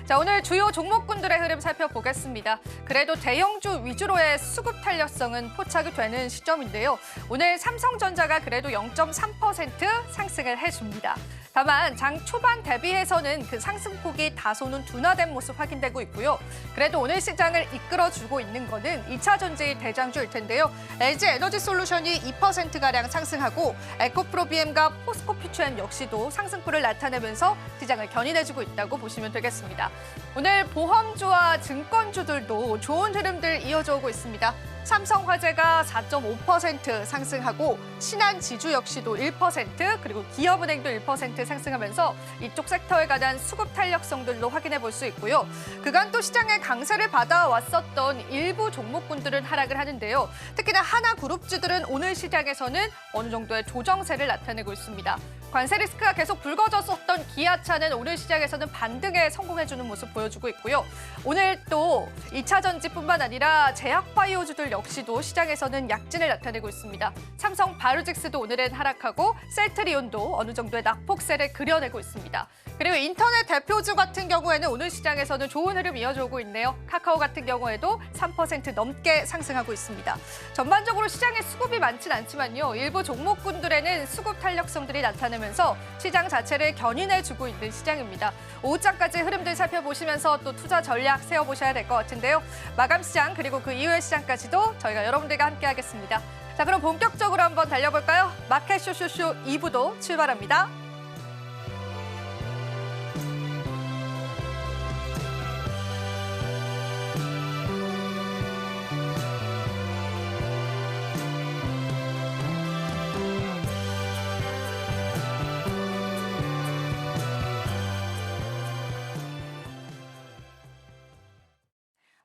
자, 오늘 주요 종목군들의 흐름 살펴보겠습니다. 그래도 대형주 위주로의 수급 탄력성은 포착이 되는 시점인데요. 오늘 삼성전자가 그래도 0.3% 상승을 해줍니다. 다만 장 초반 대비해서는 그 상승폭이 다소는 둔화된 모습 확인되고 있고요. 그래도 오늘 시장을 이끌어주고 있는 거는 2차 전지의 대장주일 텐데요. LG 에너지솔루션이 2%가량 상승하고 에코프로비엠과 포스코퓨처엠 역시도 상승폭을 나타내면서 시장을 견인해주고 있다고 보시면 되겠습니다. 오늘 보험주와 증권주들도 좋은 흐름들 이어져 오고 있습니다. 삼성화재가 4.5% 상승하고 신한지주 역시도 1%, 그리고 기업은행도 1% 상승하면서 이쪽 섹터에 관한 수급 탄력성들도 확인해 볼 수 있고요. 그간 또 시장의 강세를 받아왔었던 일부 종목군들은 하락을 하는데요. 특히나 하나그룹주들은 오늘 시장에서는 어느 정도의 조정세를 나타내고 있습니다. 관세 리스크가 계속 불거졌었던 기아차는 오늘 시장에서는 반등에 성공해주는 모습 보여주고 있고요. 오늘 또 2차 전지뿐만 아니라 제약바이오주들 역시도 시장에서는 약진을 나타내고 있습니다. 삼성 바이오직스도 오늘은 하락하고 셀트리온도 어느 정도의 낙폭세를 그려내고 있습니다. 그리고 인터넷 대표주 같은 경우에는 오늘 시장에서는 좋은 흐름 이어져오고 있네요. 카카오 같은 경우에도 3% 넘게 상승하고 있습니다. 전반적으로 시장에 수급이 많진 않지만요. 일부 종목군들에는 수급 탄력성들이 나타내면서 시장 자체를 견인해주고 있는 시장입니다. 오후장까지 흐름들 살펴보시면서 또 투자 전략 세워보셔야 될 것 같은데요. 마감 시장 그리고 그 이후의 시장까지도 저희가 여러분들과 함께하겠습니다. 자, 그럼 본격적으로 한번 달려볼까요? 마켓 쇼쇼쇼 2부도 출발합니다.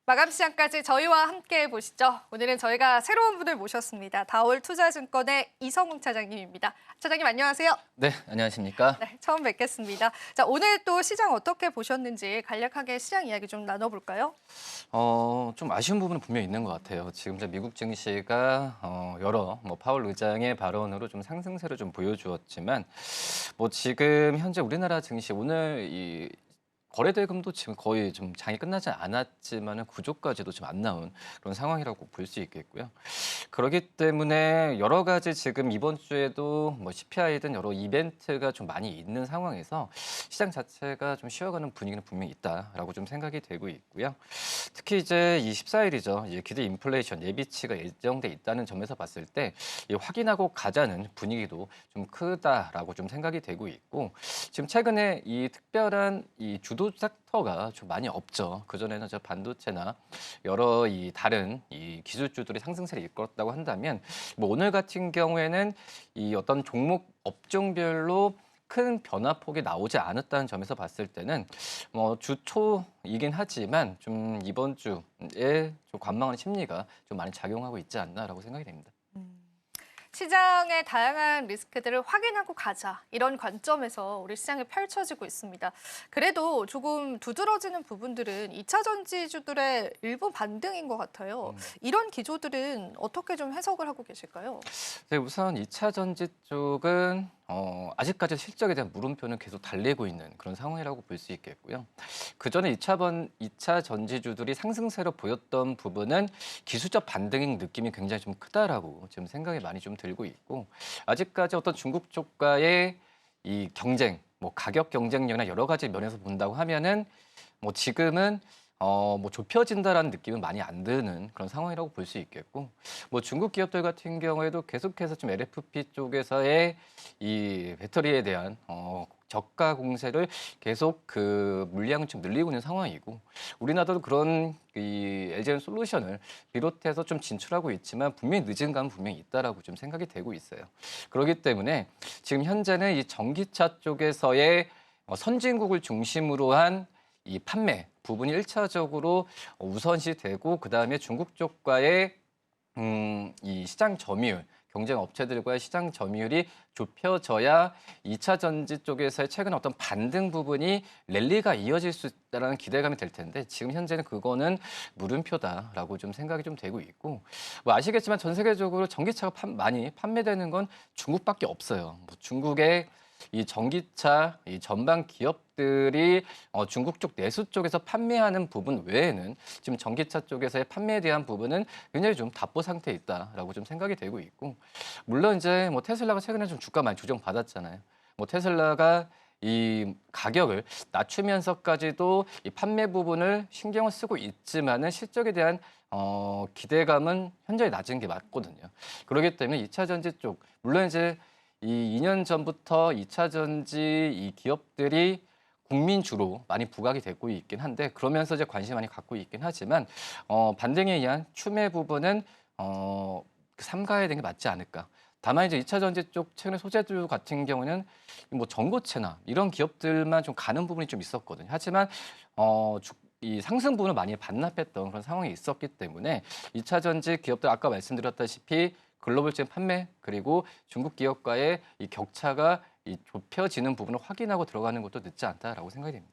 마감 시장까지 저희와 함께 보시죠. 오늘은 저희가 새로운 분을 모셨습니다. 다올 투자증권의 이성웅 차장님입니다. 차장님 안녕하세요. 네, 안녕하십니까? 네, 처음 뵙겠습니다. 자, 오늘 또 시장 어떻게 보셨는지 간략하게 시장 이야기 좀 나눠볼까요? 좀 아쉬운 부분은 분명히 있는 것 같아요. 지금 미국 증시가 여러 파월 의장의 발언으로 좀 상승세를 좀 보여주었지만 지금 현재 우리나라 증시 오늘 이 거래대금도 지금 거의 좀 장이 끝나지 않았지만 구조까지도 좀 안 나온 그런 상황이라고 볼 수 있겠고요. 그렇기 때문에 여러 가지 지금 이번 주에도 CPI든 여러 이벤트가 좀 많이 있는 상황에서 시장 자체가 좀 쉬어가는 분위기는 분명히 있다라고 좀 생각이 되고 있고요. 특히 이제 24일이죠. 이제 기대 인플레이션 예비치가 예정돼 있다는 점에서 봤을 때 확인하고 가자는 분위기도 좀 크다라고 좀 생각이 되고 있고 지금 최근에 이 특별한 이 주도 섹터가 좀 많이 없죠. 그전에는 저 반도체나 여러 이 다른 이 기술주들이 상승세를 이끌었다고 한다면 오늘 같은 경우에는 이 어떤 종목 업종별로 큰 변화폭이 나오지 않았다는 점에서 봤을 때는 주 초이긴 하지만 좀 이번 주에 좀 관망하는 심리가 좀 많이 작용하고 있지 않나라고 생각이 됩니다. 시장의 다양한 리스크들을 확인하고 가자 이런 관점에서 우리 시장이 펼쳐지고 있습니다. 그래도 조금 두드러지는 부분들은 2차 전지주들의 일부 반등인 것 같아요. 이런 기조들은 어떻게 좀 해석을 하고 계실까요? 네, 우선 2차 전지 쪽은 아직까지 실적에 대한 물음표는 계속 달리고 있는 그런 상황이라고 볼 수 있겠고요. 그전에 2차 전지주들이 상승세로 보였던 부분은 기술적 반등의 느낌이 굉장히 좀 크다라고 지금 생각이 많이 좀 들고 있고 아직까지 어떤 중국 쪽과의 이 경쟁, 가격 경쟁력이나 여러 가지 면에서 본다고 하면은 지금은 좁혀진다라는 느낌은 많이 안 드는 그런 상황이라고 볼 수 있겠고, 중국 기업들 같은 경우에도 계속해서 좀 LFP 쪽에서의 이 배터리에 대한 저가 공세를 계속 그 물량을 좀 늘리고 있는 상황이고, 우리나라도 그런 이 LG 솔루션을 비롯해서 좀 진출하고 있지만 분명히 늦은 감은 분명히 있다라고 좀 생각이 되고 있어요. 그렇기 때문에 지금 현재는 이 전기차 쪽에서의 선진국을 중심으로 한 이 판매 부분이 1차적으로 우선시 되고 그다음에 중국 쪽과의 이 시장 점유율, 경쟁 업체들과의 시장 점유율이 좁혀져야 2차 전지 쪽에서의 최근 어떤 반등 부분이 랠리가 이어질 수 있다는 기대감이 될 텐데 지금 현재는 그거는 물음표다라고 좀 생각이 좀 되고 있고 아시겠지만 전 세계적으로 전기차가 많이 판매되는 건 중국밖에 없어요. 중국의 이 전기차 이 전방 기업들이 중국 쪽 내수 쪽에서 판매하는 부분 외에는 지금 전기차 쪽에서의 판매에 대한 부분은 굉장히 좀 답보 상태에 있다라고 좀 생각이 되고 있고, 물론 이제 뭐 테슬라가 최근에 좀 주가 많이 조정받았잖아요. 뭐 테슬라가 이 가격을 낮추면서까지도 이 판매 부분을 신경을 쓰고 있지만은 실적에 대한 기대감은 현저히 낮은 게 맞거든요. 그렇기 때문에 2차 전지 쪽, 물론 이제 이 2년 전부터 2차 전지 이 기업들이 국민주로 많이 부각이 되고 있긴 한데, 그러면서 이제 관심 많이 갖고 있긴 하지만 반등에 의한 추매 부분은 삼가해야 되는 게 맞지 않을까. 다만 이제 2차 전지 쪽 최근에 소재주 같은 경우는 뭐 전고체나 이런 기업들만 좀 가는 부분이 좀 있었거든요. 하지만 이 상승 부분을 많이 반납했던 그런 상황이 있었기 때문에 2차 전지 기업들 아까 말씀드렸다시피 글로벌적인 판매 그리고 중국 기업과의 이 격차가 이 좁혀지는 부분을 확인하고 들어가는 것도 늦지 않다라고 생각이 됩니다.